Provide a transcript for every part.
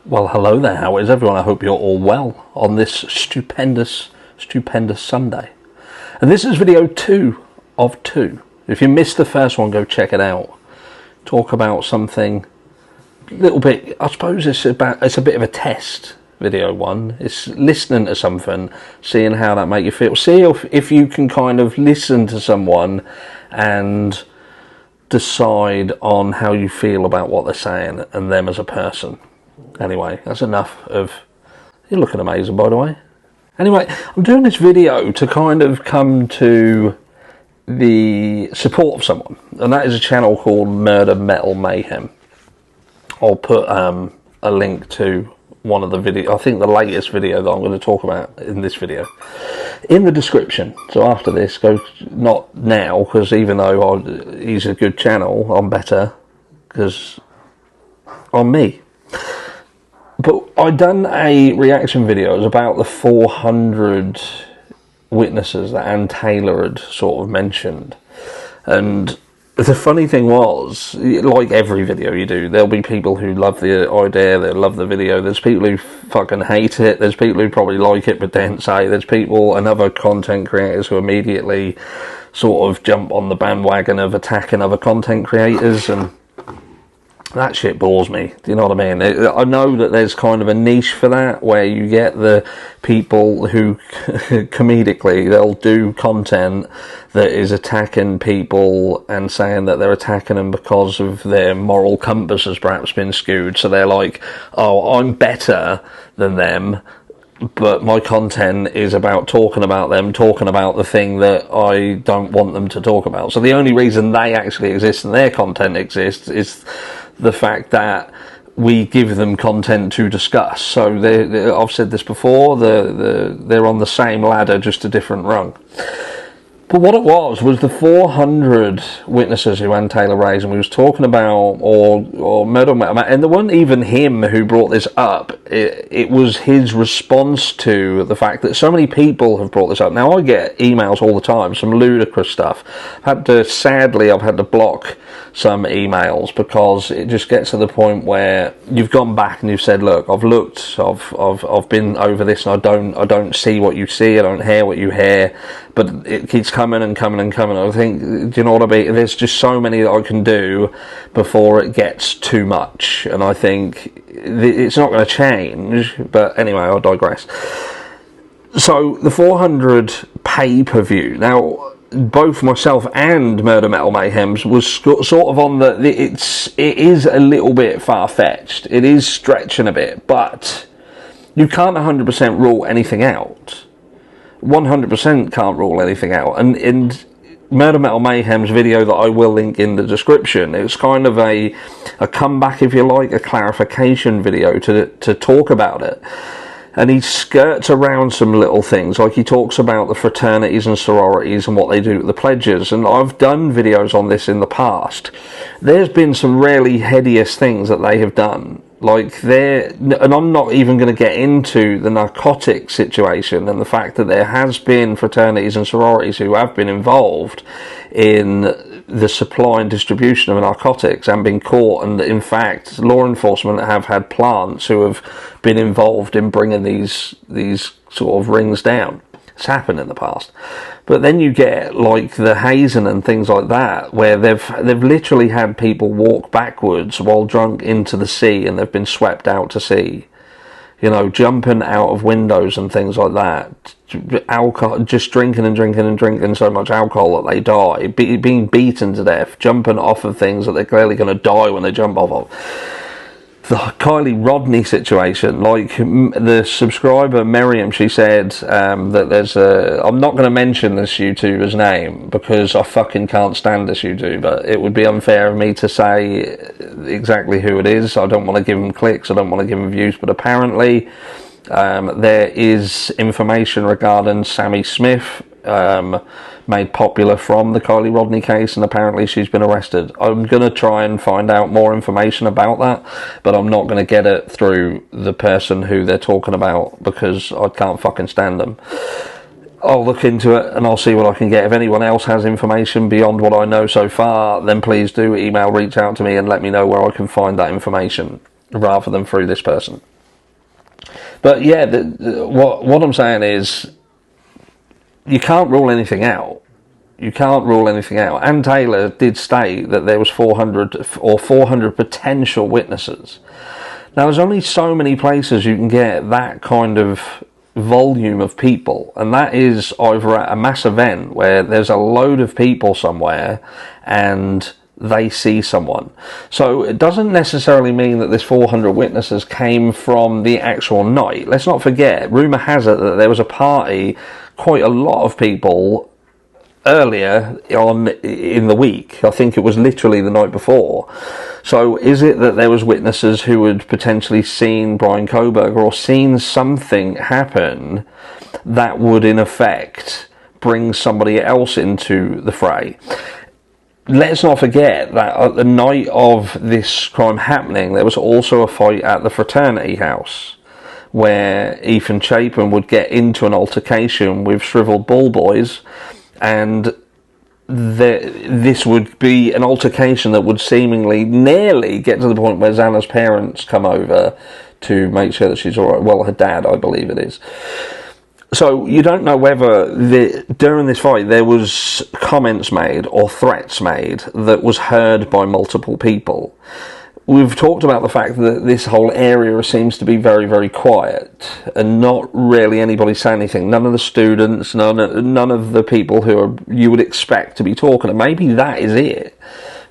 Well, hello there, how is everyone? I hope you're all well on this stupendous Sunday. And this is video 2 of 2. If you missed the first one, go check it out. Talk about something a little bit, I suppose it's a bit of a test video one. It's listening to something, seeing how that make you feel. See if you can kind of listen to someone and decide on how you feel about what they're saying and them as a person. Anyway, that's enough of... You're looking amazing, by the way. Anyway, I'm doing this video to kind of come to the support of someone, and that is a channel called Murder Metal Mayhem. I'll put a link to one of the videos, I think the latest video that I'm going to talk about in this video, in the description. So after this, go, not now, because even though he's a good channel, I'm better, because I'm me. But I done a reaction video. It was about the 400 witnesses that Ann Taylor had sort of mentioned. And the funny thing was, like every video you do, there'll be people who love the idea, they love the video. There's people who fucking hate it. There's people who probably like it but don't say. There's people and other content creators who immediately sort of jump on the bandwagon of attacking other content creators, and that shit bores me. Do you know what I mean? I know that there's kind of a niche for that, where you get the people who comedically, they'll do content that is attacking people and saying that they're attacking them because of their moral compass has perhaps been skewed. So they're like, oh, I'm better than them, but my content is about talking about them, talking about the thing that I don't want them to talk about. So the only reason they actually exist and their content exists is the fact that we give them content to discuss. So I've said this before, they're on the same ladder, just a different rung. But what it was the 400 witnesses who Ann Taylor raised, and we was talking about, or Murder Metal, and there wasn't even him who brought this up. It was his response to the fact that so many people have brought this up. Now, I get emails all the time, some ludicrous stuff. Sadly, I've had to block some emails because it just gets to the point where you've gone back and you've said, look, I've looked, I've been over this, and I don't see what you see, I don't hear what you hear, but it keeps coming and coming and coming. I think, do you know what I mean? There's just so many that I can do before it gets too much, and I think it's not going to change. But anyway, I'll digress. So the 400 pay-per-view. Now, both myself and Murder Metal Mayhem's was sort of on it is a little bit far-fetched. It is stretching a bit, but you can't 100% rule anything out. 100% can't rule anything out. And in Murder Metal Mayhem's video that I will link in the description, it's kind of a comeback, if you like, a clarification video to talk about it. And he skirts around some little things, like he talks about the fraternities and sororities and what they do to the pledges. And I've done videos on this in the past. There's been some really hideous things that they have done. Like, and I'm not even going to get into the narcotic situation and the fact that there has been fraternities and sororities who have been involved in the supply and distribution of narcotics and been caught, and in fact law enforcement have had plants who have been involved in bringing these sort of rings down. It's happened in the past. But then you get like the hazing and things like that, where they've literally had people walk backwards while drunk into the sea, and they've been swept out to sea. You know, jumping out of windows and things like that. Alcohol, just drinking and drinking and drinking so much alcohol that they die. Being beaten to death, jumping off of things that they're clearly going to die when they jump off of. The Kylie Rodney situation, like the subscriber Miriam, she said that there's I'm not going to mention this YouTuber's name because I fucking can't stand this YouTuber. It would be unfair of me to say exactly who it is. I don't want to give him clicks, I don't want to give him views, but apparently there is information regarding Sammy Smith made popular from the Kylie Rodney case, and apparently she's been arrested. I'm going to try and find out more information about that, but I'm not going to get it through the person who they're talking about because I can't fucking stand them. I'll look into it and I'll see what I can get. If anyone else has information beyond what I know so far, then please do reach out to me and let me know where I can find that information. rather than through this person. But yeah, what I'm saying is, you can't rule anything out. You can't rule anything out. Ann Taylor did state that there was 400 potential witnesses. Now, there's only so many places you can get that kind of volume of people, and that is either at a mass event where there's a load of people somewhere and they see someone. So it doesn't necessarily mean that this 400 witnesses came from the actual night. Let's not forget, rumour has it that there was a party, quite a lot of people, earlier on in the week. I think it was literally the night before. So is it that there was witnesses who had potentially seen Brian Kohberger or seen something happen that would in effect bring somebody else into the fray? Let's not forget that at the night of this crime happening, there was also a fight at the fraternity house where Ethan Chapin would get into an altercation with Shriveled Ball Boys, and this would be an altercation that would seemingly nearly get to the point where Xana's parents come over to make sure that she's alright. Well, her dad, I believe it is. So you don't know whether during this fight there was comments made or threats made that was heard by multiple people. We've talked about the fact that this whole area seems to be very, very quiet and not really anybody saying anything. None of the students, none of the people who you would expect to be talking. And maybe that is it.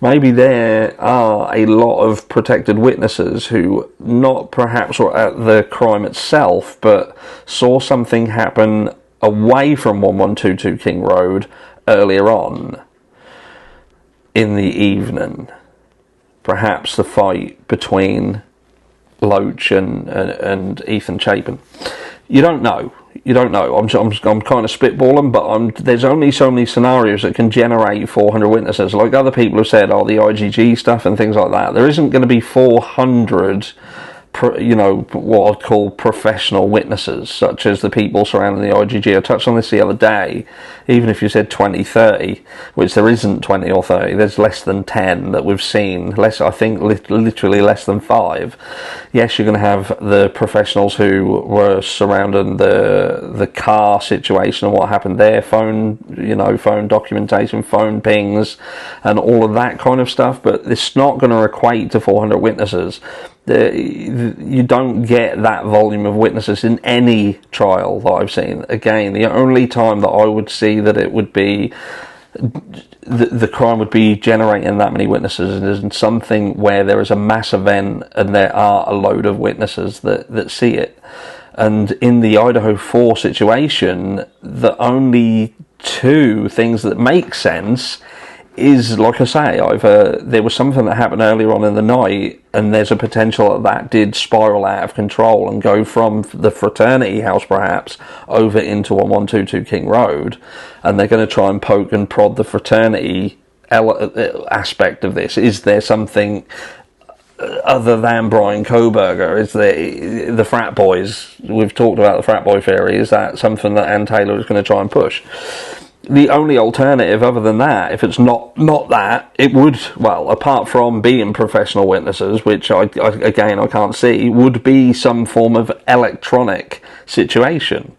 Maybe there are a lot of protected witnesses who not perhaps were at the crime itself, but saw something happen away from 1122 King Road earlier on in the evening. Perhaps the fight between Loach and Ethan Chapin. You don't know. You don't know. I'm kind of spitballing, but there's only so many scenarios that can generate 400 witnesses. Like other people have said, the IGG stuff and things like that. There isn't going to be 400, what I'd call professional witnesses, such as the people surrounding the IGG. I touched on this the other day. Even if you said 20, 30, which there isn't 20 or 30, there's less than 10 that we've seen. I think literally less than 5. Yes, you're going to have the professionals who were surrounding the car situation and what happened there, phone documentation, phone pings, and all of that kind of stuff. But it's not going to equate to 400 witnesses. You don't get that volume of witnesses in any trial that I've seen. Again, the only time that I would see that it would be the crime would be generating that many witnesses is in something where there is a mass event and there are a load of witnesses that see it. And in the Idaho 4 situation, the only two things that make sense is, like I say, either there was something that happened earlier on in the night and there's a potential that did spiral out of control and go from the fraternity house perhaps over into 1122 King Road, and they're going to try and poke and prod the fraternity aspect of this. Is there something other than Brian Kohberger? Is there the frat boys? We've talked about the frat boy theory. Is that something that Ann Taylor is going to try and push? The only alternative other than that, if it's not that, it would, well, apart from being professional witnesses, which I can't see, would be some form of electronic situation,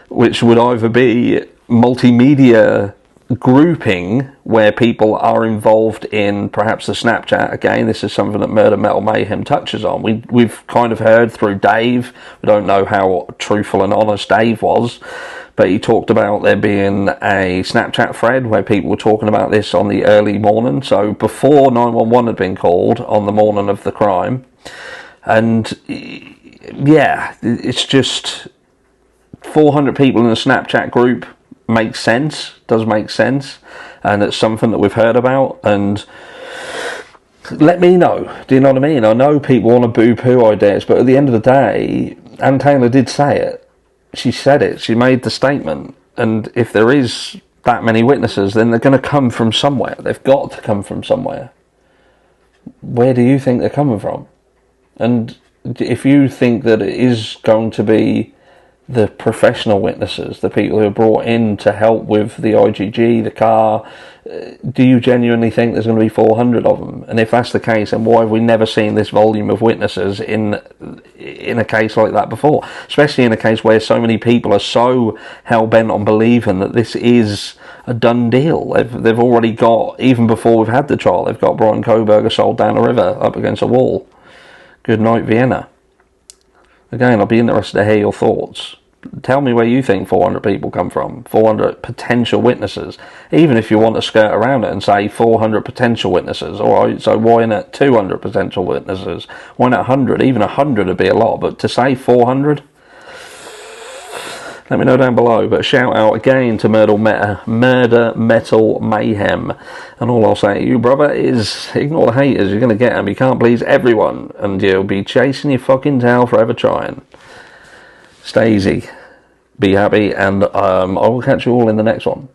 which would either be multimedia grouping where people are involved in perhaps the Snapchat. Again, this is something that Murder Metal Mayhem touches on. We've kind of heard through Dave. We don't know how truthful and honest Dave was, but he talked about there being a Snapchat thread where people were talking about this on the early morning, so before 911 had been called on the morning of the crime. And yeah, it's just 400 people in a Snapchat group makes sense, does make sense, and it's something that we've heard about. And let me know, do you know what I mean? I know people want to boo-poo ideas, but at the end of the day, Ann Taylor did say it. She said it, she made the statement, and if there is that many witnesses, then they're going to come from somewhere. They've got to come from somewhere. Where do you think they're coming from? And if you think that it is going to be the professional witnesses, the people who are brought in to help with the IGG, the car, do you genuinely think there's going to be 400 of them? And if that's the case, then why have we never seen this volume of witnesses in a case like that before? Especially in a case where so many people are so hell-bent on believing that this is a done deal. They've already got, even before we've had the trial, they've got Brian Kohberger sold down a river up against a wall. Good night, Vienna. Again, I'll be interested to hear your thoughts. Tell me where you think 400 people come from. 400 potential witnesses. Even if you want to skirt around it and say 400 potential witnesses. Alright, so why not 200 potential witnesses? Why not 100? Even 100 would be a lot. But to say 400? Let me know down below. But shout out again to Murder Metal Mayhem. And all I'll say to you, brother, is ignore the haters. You're going to get them. You can't please everyone. And you'll be chasing your fucking tail forever trying. Stay easy. Be happy. And I will catch you all in the next one.